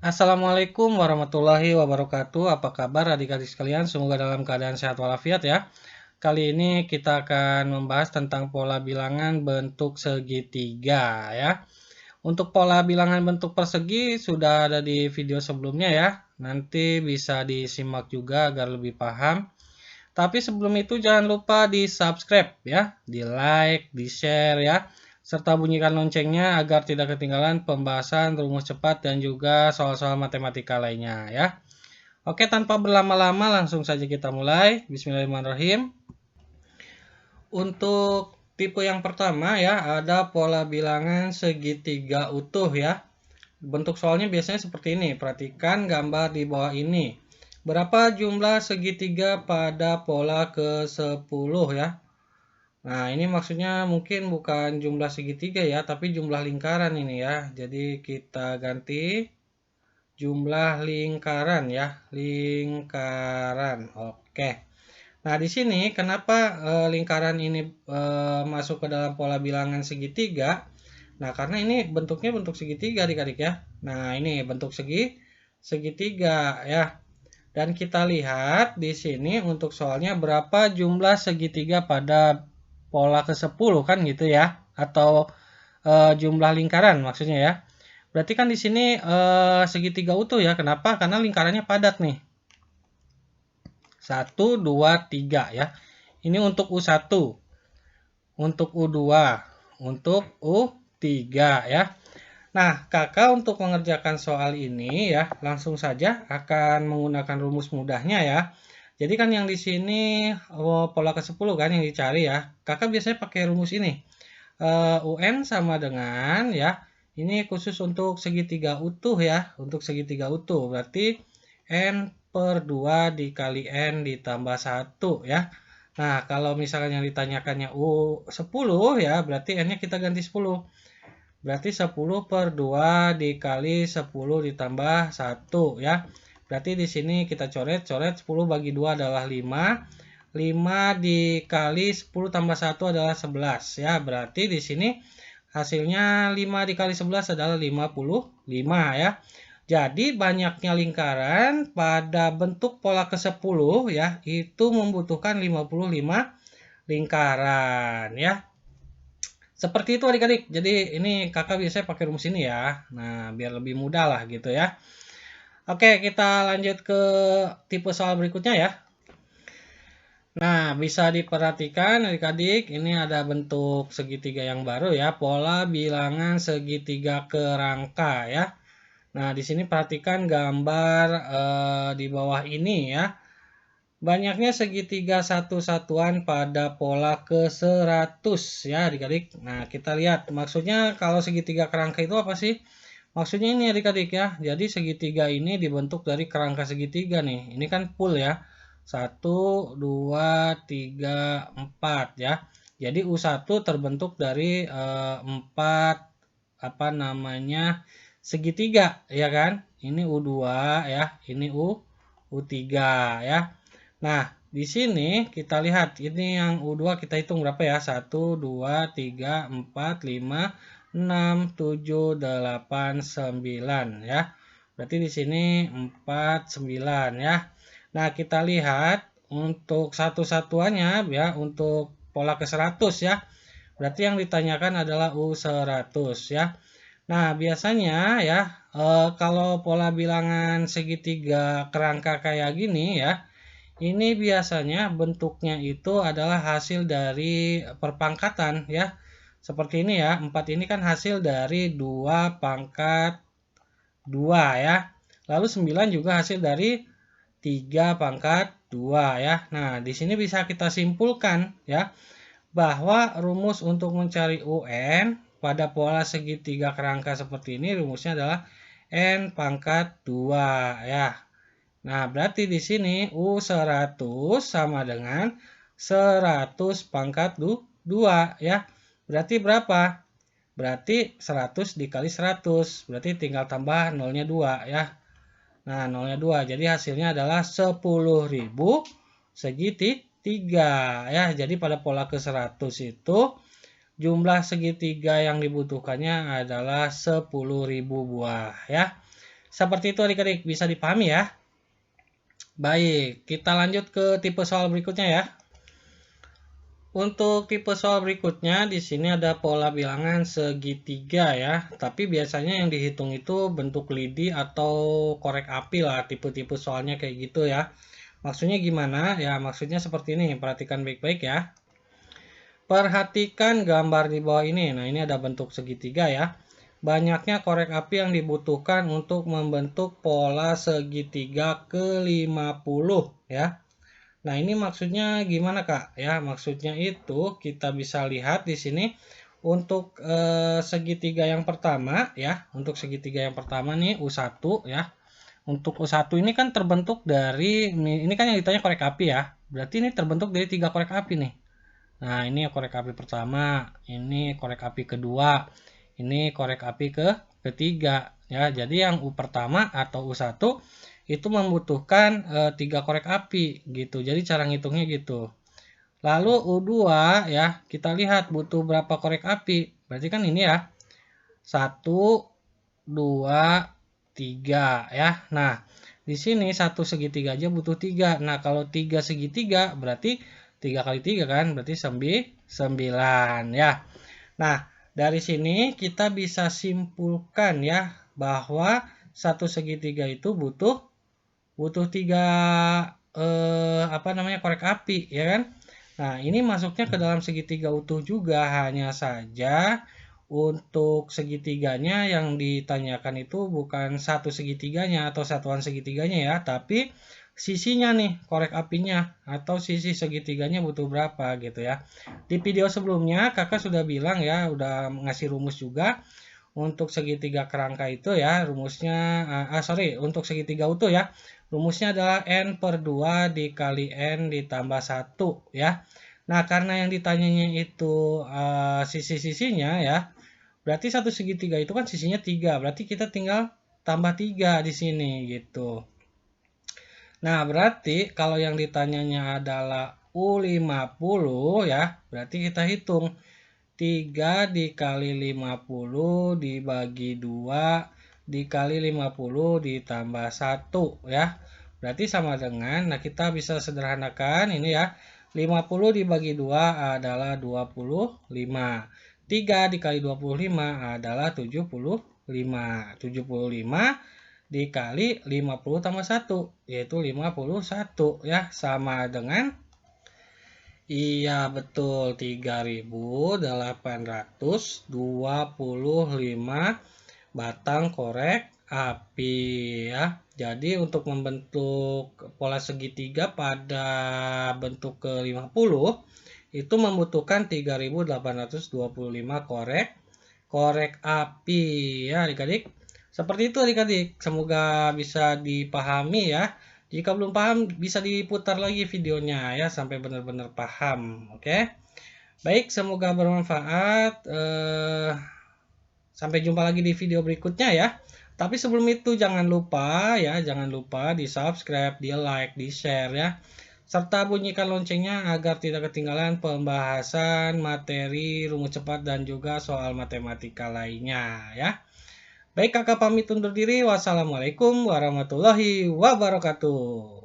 Assalamualaikum warahmatullahi wabarakatuh. Apa kabar adik-adik sekalian? Semoga dalam keadaan sehat walafiat ya. Kali ini kita akan membahas tentang pola bilangan bentuk segitiga ya. Untuk pola bilangan bentuk persegi sudah ada di video sebelumnya ya. Nanti bisa disimak juga agar lebih paham. Tapi sebelum itu jangan lupa di subscribe ya, di like, di share ya, serta bunyikan loncengnya agar tidak ketinggalan pembahasan rumus cepat dan juga soal-soal matematika lainnya ya. Oke, tanpa berlama-lama langsung saja kita mulai. Bismillahirrahmanirrahim. Untuk tipe yang pertama ya, ada pola bilangan segitiga utuh ya. Bentuk soalnya biasanya seperti ini. Perhatikan gambar di bawah ini. Berapa jumlah segitiga pada pola ke-10 ya? Nah, ini maksudnya mungkin bukan jumlah segitiga ya, tapi jumlah lingkaran ini ya. Jadi kita ganti jumlah lingkaran ya, lingkaran. Oke. Nah, di sini kenapa lingkaran ini masuk ke dalam pola bilangan segitiga? Nah, karena ini bentuknya bentuk segitiga adik-adik ya. Nah, ini bentuk segitiga ya. Dan kita lihat di sini untuk soalnya berapa jumlah segitiga pada pola ke-10 kan gitu ya. Atau jumlah lingkaran maksudnya ya. Berarti kan di sini segitiga utuh ya. Kenapa? Karena lingkarannya padat nih. 1, 2, 3 ya. Ini untuk U1. Untuk U2. Untuk U3 ya. Nah, kakak untuk mengerjakan soal ini ya, langsung saja akan menggunakan rumus mudahnya ya. Jadi kan yang di sini pola ke-10 kan yang dicari ya. Kakak biasanya pakai rumus ini. UN sama dengan ya, ini khusus untuk segitiga utuh ya, untuk segitiga utuh. Berarti N per 2 dikali N ditambah 1 ya. Nah, kalau misalnya yang ditanyakannya U10 ya, berarti N-nya kita ganti 10. Berarti 10 per 2 dikali 10 ditambah 1 ya. Berarti di sini kita coret-coret 10 bagi 2 adalah 5. 5 dikali 10 tambah 1 adalah 11 ya. Berarti di sini hasilnya 5 dikali 11 adalah 55 ya. Jadi banyaknya lingkaran pada bentuk pola ke-10 ya, itu membutuhkan 55 lingkaran ya. Seperti itu adik-adik. Jadi ini kakak biasanya pakai rumus ini ya. Nah, biar lebih mudah lah gitu ya. Oke, kita lanjut ke tipe soal berikutnya ya. Nah, bisa diperhatikan adik-adik, ini ada bentuk segitiga yang baru ya, pola bilangan segitiga kerangka ya. Nah, di sini perhatikan gambar di bawah ini ya. Banyaknya segitiga satu satuan pada pola ke-100 ya adik-adik. Nah, kita lihat maksudnya kalau segitiga kerangka itu apa sih? Maksudnya ini adik-adik ya. Jadi segitiga ini dibentuk dari kerangka segitiga nih. Ini kan full ya. 1, 2, 3, 4 ya. Jadi U1 terbentuk dari 4 apa namanya segitiga ya kan? Ini U2 ya, ini U3 ya. Nah, di sini kita lihat ini yang U2 kita hitung berapa ya? 1, 2, 3, 4, 5, 6, 7, 8, 9 ya. Berarti di sini 4, 9 ya. Nah, kita lihat untuk satu-satuannya ya, untuk pola ke-100 ya. Berarti yang ditanyakan adalah U100 ya. Nah, biasanya ya, kalau pola bilangan segitiga kerangka kayak gini ya, ini biasanya bentuknya itu adalah hasil dari perpangkatan ya. Seperti ini ya, 4 ini kan hasil dari 2 pangkat 2 ya. Lalu 9 juga hasil dari 3 pangkat 2 ya. Nah, di sini bisa kita simpulkan ya bahwa rumus untuk mencari UN pada pola segitiga kerangka seperti ini rumusnya adalah N pangkat 2 ya. Nah, berarti di sini U100 sama dengan 100 pangkat 2 ya. Berarti berapa? Berarti 100 dikali 100. Berarti tinggal tambah nolnya 2 ya. Nah, nolnya 2. Jadi hasilnya adalah 10.000 segitiga ya. Jadi pada pola ke-100 itu jumlah segitiga yang dibutuhkannya adalah 10.000 buah ya. Seperti itu adik-adik, bisa dipahami ya. Baik, kita lanjut ke tipe soal berikutnya ya. Untuk tipe soal berikutnya, di sini ada pola bilangan segitiga ya. Tapi biasanya yang dihitung itu bentuk lidi atau korek api lah. Tipe-tipe soalnya kayak gitu ya. Maksudnya gimana? Ya, maksudnya seperti ini. Perhatikan baik-baik ya. Perhatikan gambar di bawah ini. Nah, ini ada bentuk segitiga ya. Banyaknya korek api yang dibutuhkan untuk membentuk pola segitiga ke-50 ya. Nah, ini maksudnya gimana, Kak? Ya, maksudnya itu kita bisa lihat di sini untuk segitiga yang pertama ya, untuk segitiga yang pertama nih U1 ya. Untuk U1 ini kan terbentuk dari ini kan yang ditanya korek api ya. Berarti ini terbentuk dari 3 korek api nih. Nah, ini korek api pertama, ini korek api kedua, ini korek api ketiga ya. Jadi yang U pertama atau U1 itu membutuhkan 3 korek api gitu. Jadi cara ngitungnya gitu. Lalu U2 ya, kita lihat butuh berapa korek api. Berarti kan ini ya. 1 2 3 ya. Nah, di sini satu segitiga aja butuh 3. Nah, kalau 3 segitiga berarti 3 kali 3 kan, berarti 9 ya. Nah, dari sini kita bisa simpulkan ya bahwa satu segitiga itu butuh 3 apa namanya korek api ya kan. Nah, ini masuknya ke dalam segitiga utuh juga, hanya saja untuk segitiganya yang ditanyakan itu bukan satu segitiganya atau satuan segitiganya ya, tapi sisinya nih, korek apinya atau sisi segitiganya butuh berapa gitu ya. Di video sebelumnya kakak sudah bilang ya, udah ngasih rumus juga untuk segitiga kerangka itu ya, rumusnya untuk segitiga utuh ya. Rumusnya adalah n per 2 dikali n ditambah 1 ya. Nah, karena yang ditanyanya itu sisi-sisinya ya, berarti satu segitiga itu kan sisinya 3, berarti kita tinggal tambah 3 di sini gitu. Nah, berarti kalau yang ditanyanya adalah U50 ya, berarti kita hitung 3 dikali 50 dibagi 2 dikali 50 ditambah 1 ya. Berarti sama dengan, nah kita bisa sederhanakan ini ya. 50 dibagi 2 adalah 25. 3 dikali 25 adalah 75. 75 dikali 50 tambah 1 yaitu 51 ya, sama dengan iya betul 3.825 batang korek api ya. Jadi untuk membentuk pola segitiga pada bentuk ke-50 itu membutuhkan 3.825 korek api ya adik-adik. Seperti itu adik-adik. Semoga bisa dipahami ya. Jika belum paham, bisa diputar lagi videonya ya, sampai benar-benar paham. Oke? Baik, semoga bermanfaat. Sampai jumpa lagi di video berikutnya ya. Tapi sebelum itu jangan lupa ya, jangan lupa di subscribe, di like, di share ya. Serta bunyikan loncengnya agar tidak ketinggalan pembahasan materi rumus cepat dan juga soal matematika lainnya ya. Baik, kakak pamit undur diri. Wassalamualaikum warahmatullahi wabarakatuh.